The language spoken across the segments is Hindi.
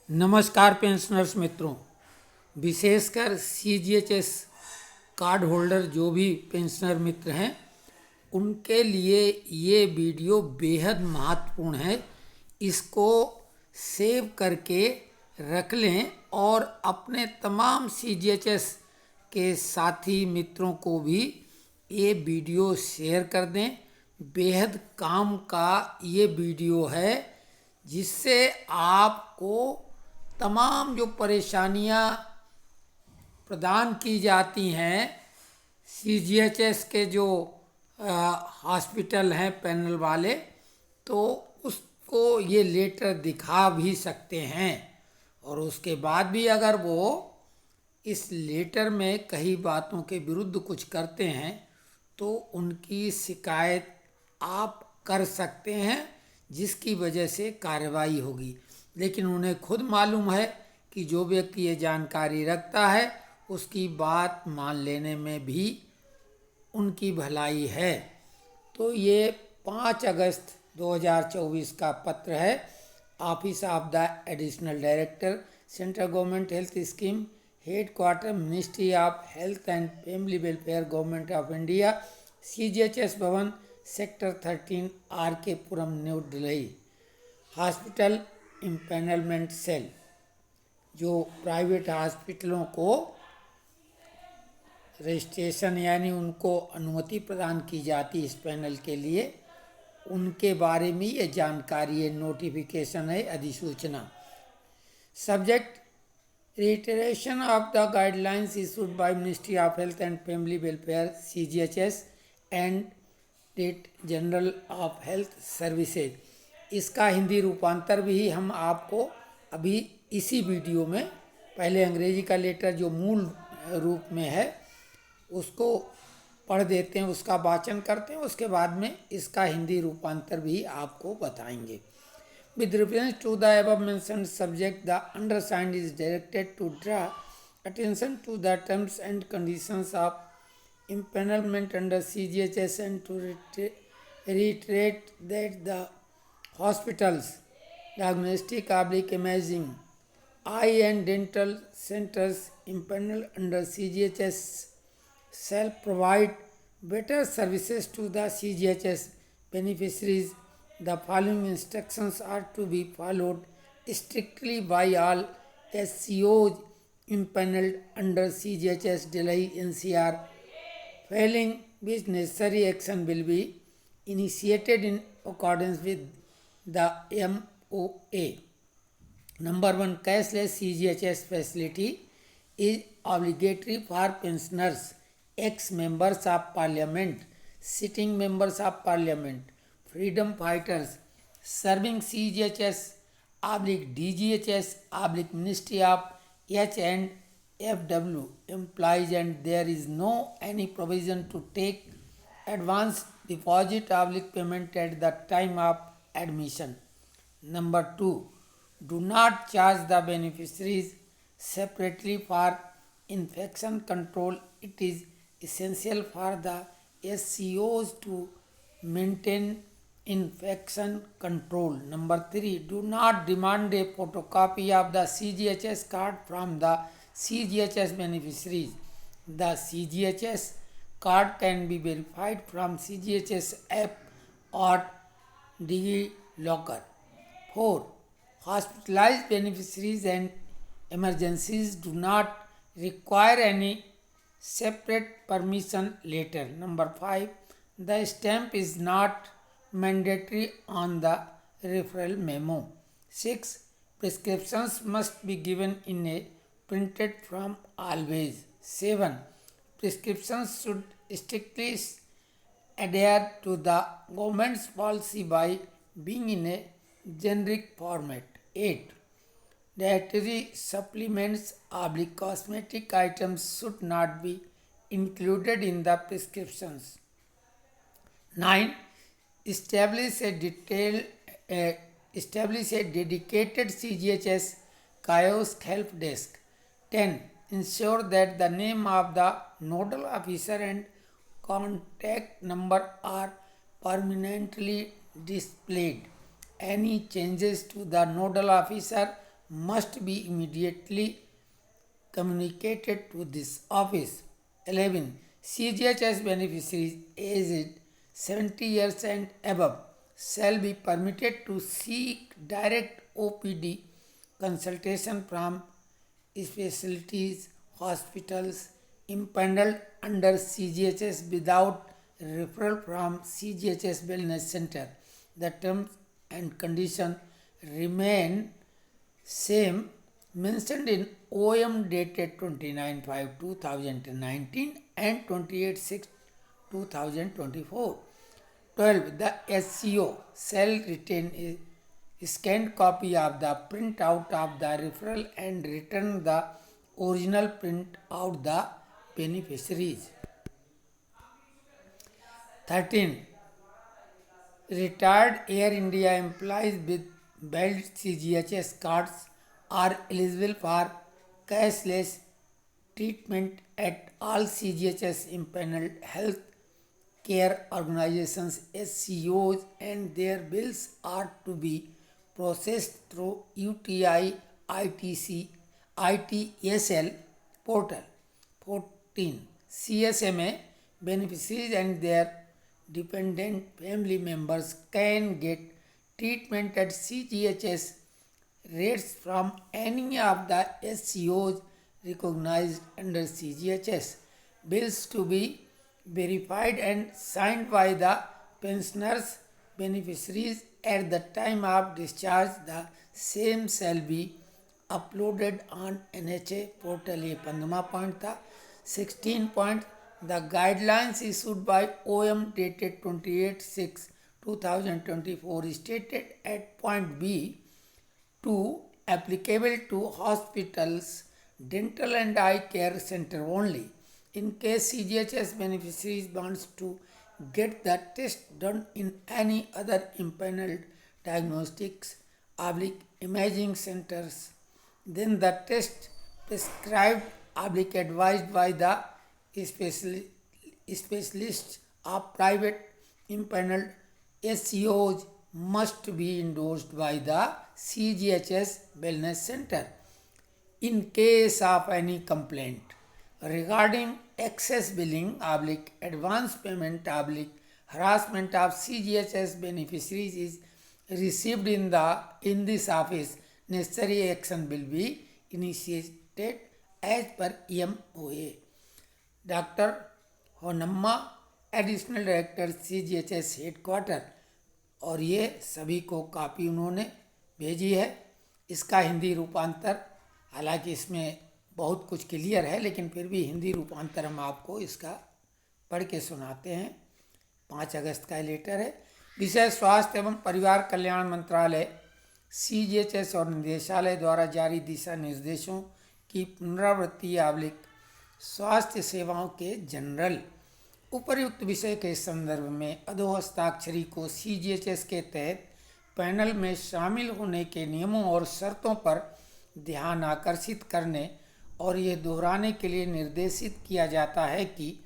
नमस्कार पेंशनर्स मित्रों, विशेषकर सीजीएचएस कार्ड होल्डर जो भी पेंशनर मित्र हैं उनके लिए ये वीडियो बेहद महत्वपूर्ण है। इसको सेव करके रख लें और अपने तमाम सीजीएचएस के साथी मित्रों को भी ये वीडियो शेयर कर दें। बेहद काम का ये वीडियो है जिससे आपको तमाम जो परेशानियां प्रदान की जाती हैं सीजीएचएस के जो हॉस्पिटल हैं पैनल वाले, तो उसको ये लेटर दिखा भी सकते हैं। और उसके बाद भी अगर वो इस लेटर में कई बातों के विरुद्ध कुछ करते हैं तो उनकी शिकायत आप कर सकते हैं, जिसकी वजह से कार्रवाई होगी। लेकिन उन्हें खुद मालूम है कि जो व्यक्ति ये जानकारी रखता है उसकी बात मान लेने में भी उनकी भलाई है। तो ये 5 अगस्त 2024 का पत्र है। Office of the additional director, central government health scheme, head quarter, ministry of health and family welfare, government of India, CGHS Bhawan, sector 13, R K. Puram, New Delhi. Hospital empanelment cell, जो प्राइवेट हॉस्पिटलों को रजिस्ट्रेशन यानी उनको अनुमति प्रदान की जाती है इस पैनल के लिए, उनके बारे में ये जानकारी है, नोटिफिकेशन है, अधिसूचना। Subject reiteration of the guidelines issued by Ministry of Health and Family Welfare CGHS and State General of Health Services। इसका हिंदी रूपांतर भी हम आपको अभी इसी वीडियो में, पहले अंग्रेजी का लेटर जो मूल रूप में है उसको पढ़ देते हैं, उसका वाचन करते हैं, उसके बाद में इसका हिंदी रूपांतर भी आपको बताएंगे। With reference to the above mentioned subject, the undersigned is directed to draw attention to the terms and conditions of impanelment under CGHS and to reiterate that the hospitals, diagnostic imaging, eye and dental centers impaneled under CGHS shall provide better services to the CGHS beneficiaries. The following instructions are to be followed strictly by all SCOs impaneled under CGHS Delhi NCR, failing which necessary action will be initiated in accordance with the MOA. Number 1, cashless CGHS facility is obligatory for pensioners, ex-members of parliament, sitting members of parliament, freedom fighters serving CGHS DGHS Ministry of H and FW employees, and there is no any provision to take advance deposit payment at the time of admission. Number 2, do not charge the beneficiaries separately for infection control. It is essential for the SCOs to maintain infection control. Number 3, do not demand a photocopy of the CGHS card from the CGHS beneficiaries. The CGHS card can be verified from CGHS app or DigiLocker. 4, hospitalized beneficiaries and emergencies do not require any separate permission letter. Number 5, the stamp is not mandatory on the referral memo. 6, prescriptions must be given in a printed form always. 7, prescriptions should strictly adhere to the government's policy by being in a generic format. 8, dietary supplements cosmetic items should not be included in the prescriptions. 9, establish a dedicated CGHS kiosk help desk. 10, ensure that the name of the nodal officer and contact number are permanently displayed. Any changes to the nodal officer, must be immediately communicated to this office. 11. CGHS beneficiaries aged 70 years and above shall be permitted to seek direct OPD consultation from specialties hospitals impaneled under CGHS without referral from CGHS Wellness Center. The terms and conditions remain same mentioned in OM dated 29/5/2019 and 28/6/2024. 12. The SCO shall retain a scanned copy of the printout of the referral and return the original printout the beneficiaries. 13. Retired Air India employees with valid CGHS cards are eligible for cashless treatment at all CGHS impaneled health care organizations SCOs, and their bills are to be processed through UTI ITSL portal. 14. CSMA beneficiaries and their dependent family members can get treatment at CGHS rates from any of the SCOs recognized under CGHS. Bills to be verified and signed by the pensioners beneficiaries at the time of discharge. The same shall be uploaded on NHA portal. ये 15वां पॉइंट था. 16 point the guidelines issued by OM dated 28/6/2024 stated at point B 2 applicable to hospitals, dental and eye care center only. In case CGHS beneficiaries wants to get the test done in any other impaneled diagnostics imaging centers, then the test prescribed advised by the specialists of private impaneled SCOs must be endorsed by the CGHS Wellness Center. In case of any complaint regarding excess billing advance payment harassment of CGHS beneficiaries is received in this office, necessary action will be initiated as per MOA. Dr. Honnamma additional director CGHS headquarter, और ये सभी को कापी उन्होंने भेजी है. इसका हिंदी रूपांतर, हालांकि इसमें बहुत कुछ क्लियर है लेकिन फिर भी हिंदी रूपांतर हम आपको इसका पढ़ के सुनाते हैं. 5 अगस्त का लेटर है. विषय स्वास्थ्य एवं परिवार कल्याण मंत्रालय CGHS और निदेशालय द्वारा जारी दिशा निर्देशों की पुनरावृत्ति स्वास्थ्य सेवाओं के जनरल उपर्युक्त विषय के संदर्भ में अधो हस्ताक्षरी को CGHS के तहत पैनल में शामिल होने के नियमों और शर्तों पर ध्यान आकर्षित करने और ये दोहराने के लिए निर्देशित किया जाता है कि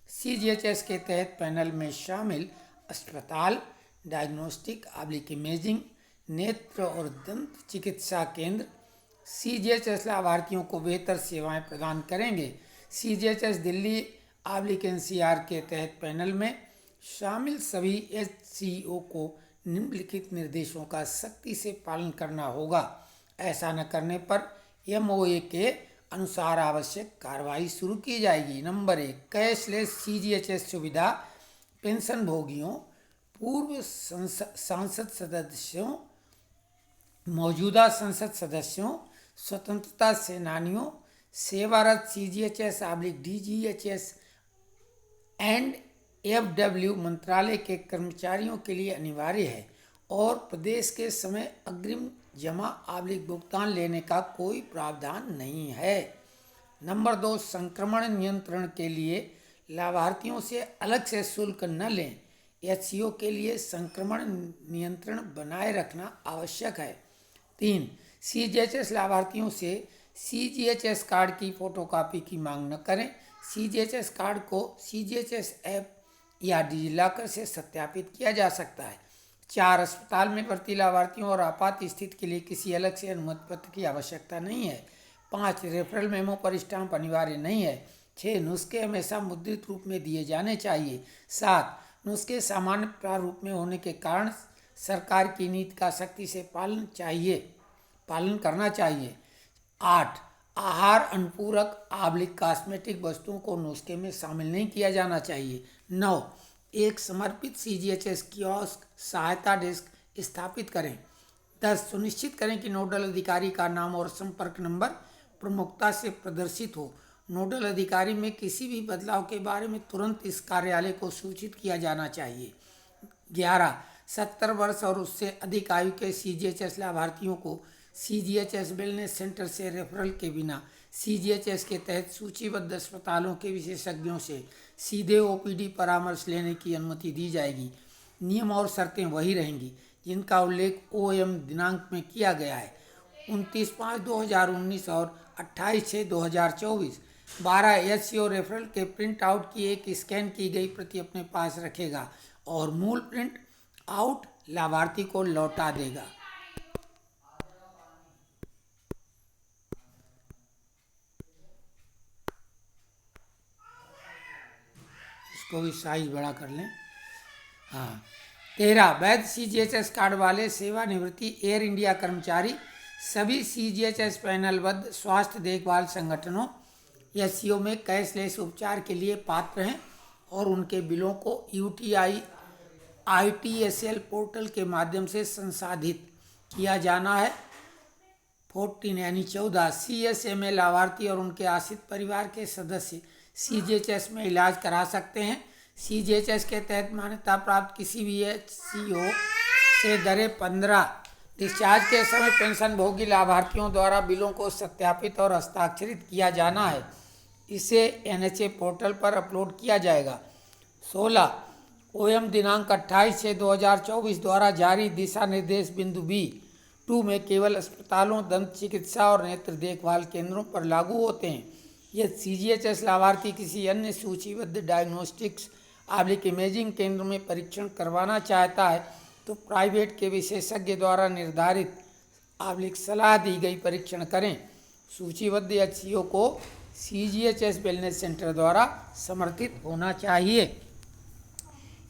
CGHS के तहत पैनल में शामिल अस्पताल, डायग्नोस्टिक इमेजिंग, नेत्र और दंत चिकित्सा केंद्र CGHS लाभार्थियों को बेहतर सेवाएं प्रदान करेंगे. CGHS दिल्ली NCR के तहत पैनल में शामिल सभी SCO को निम्नलिखित निर्देशों का सख्ती से पालन करना होगा. ऐसा न करने पर MOA के अनुसार आवश्यक कार्रवाई शुरू की जाएगी. नंबर 1, कैशलेस CGHS सुविधा पेंशन भोगियों, पूर्व सांसद सदस्यों, मौजूदा संसद सदस्यों, स्वतंत्रता सेनानियों, सेवारत CGHS DGHS एंड FW मंत्रालय के कर्मचारियों के लिए अनिवार्य है और प्रदेश के समय अग्रिम जमा भुगतान लेने का कोई प्रावधान नहीं है. नंबर 2, संक्रमण नियंत्रण के लिए लाभार्थियों से अलग से शुल्क न लें. SCO के लिए संक्रमण नियंत्रण बनाए रखना आवश्यक है. 3, CGHS लाभार्थियों से CGHS कार्ड की फोटोकॉपी की मांग न करें. CGHS कार्ड को CGHS ऐप या डिजिलॉकर से सत्यापित किया जा सकता है. 4. अस्पताल में भर्ती लाभार्थियों और आपात स्थिति के लिए किसी अलग से अनुमति पत्र की आवश्यकता नहीं है। 5. रेफरल मेमो पर स्टाम्प अनिवार्य नहीं है। 6. नुस्खे हमेशा मुद्रित रूप में दिए जाने चाहिए। 7. नुस्खे सामान्य प्रारूप में होने के कारण सरकार की नीति का सख्ती से पालन करना चाहिए। 8. आहार अनुपूरक कॉस्मेटिक वस्तुओं को नुस्खे में शामिल नहीं किया जाना चाहिए। 9. एक समर्पित CGHS कियोस्क सहायता डेस्क स्थापित करें। 10. सुनिश्चित करें कि नोडल अधिकारी का नाम और संपर्क नंबर प्रमुखता से प्रदर्शित हो। नोडल अधिकारी में किसी भी बदलाव के बारे में तुरंत इस कार्यालय को सूचित किया जाना चाहिए। 11. 70 वर्ष और उससे अधिक आयु के CGHS लाभार्थियों को CGHS वेलनेस सेंटर से रेफरल के बिना CGHS के तहत सूचीबद्ध अस्पतालों के विशेषज्ञों से सीधे OPD परामर्श लेने की अनुमति दी जाएगी। नियम और शर्तें वही रहेंगी जिनका उल्लेख OM दिनांक में किया गया है। 29/5/2019 और 28/6/2024। 12. HCO रेफरल के प्रिंट आउट की एक स्कैन की गई प्रति अपने पास रखेगा और मूल प्रिंट आउट लाभार्थी को लौटा देगा। इसको भी साइज बड़ा कर लें। हाँ। 13. वैध CGHS कार्ड वाले सेवानिवृत्ति एयर इंडिया कर्मचारी सभी CGHS पैनलबद्ध स्वास्थ्य देखभाल संगठनों SCO में कैशलेस उपचार के लिए पात्र हैं और उनके बिलों को UTI ITSL पोर्टल के माध्यम से संसाधित किया जाना है। 14 CSMA लाभार्थी और उनके आश्रित परिवार के सदस्य CGHS में इलाज करा सकते हैं। CGHS के तहत मान्यता प्राप्त किसी भी HCO से दरें 15। डिस्चार्ज के समय पेंशन भोगी लाभार्थियों द्वारा बिलों को सत्यापित और हस्ताक्षरित किया जाना है। इसे NHA पोर्टल पर अपलोड किया जाएगा। 16. OM दिनांक 28/6/2024 द्वारा जारी दिशा निर्देश बिंदु B2 में केवल अस्पतालों, दंत चिकित्सा और नेत्र देखभाल केंद्रों पर लागू होते हैं। यदि CGHS लाभार्थी किसी अन्य सूचीबद्ध डायग्नोस्टिक्स इमेजिंग केंद्र में परीक्षण करवाना चाहता है तो प्राइवेट के विशेषज्ञ द्वारा निर्धारित सलाह दी गई परीक्षण करें। सूचीबद्ध HCO को CGHS वेलनेस सेंटर द्वारा समर्थित होना चाहिए।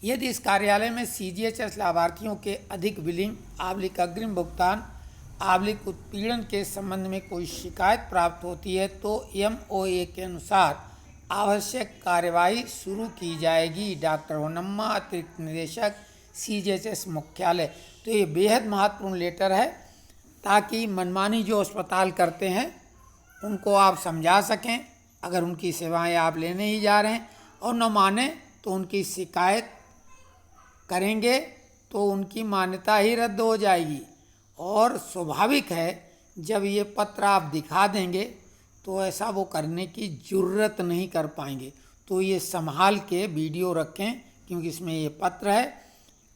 यदि इस कार्यालय में CGHS लाभार्थियों के अधिक बिलिंग अग्रिम भुगतान उत्पीड़न के संबंध में कोई शिकायत प्राप्त होती है तो MOA के अनुसार आवश्यक कार्यवाही शुरू की जाएगी। डॉक्टर होनम्मा, अतिरिक्त निदेशक CGHS मुख्यालय। तो ये बेहद महत्वपूर्ण लेटर है ताकि मनमानी जो अस्पताल करते हैं उनको आप समझा सकें। अगर उनकी सेवाएं आप लेने ही जा रहे हैं और न माने तो उनकी शिकायत करेंगे तो उनकी मान्यता ही रद्द हो जाएगी। और स्वाभाविक है जब ये पत्र आप दिखा देंगे तो ऐसा वो करने की जुर्रत नहीं कर पाएंगे। तो ये संभाल के वीडियो रखें क्योंकि इसमें ये पत्र है।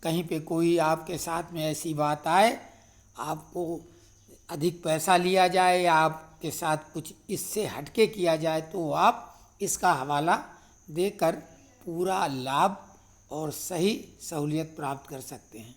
कहीं पे कोई आपके साथ में ऐसी बात आए, आपको अधिक पैसा लिया जाए या आपके साथ कुछ इससे हटके किया जाए तो आप इसका हवाला देकर पूरा लाभ और सही सहूलियत प्राप्त कर सकते हैं।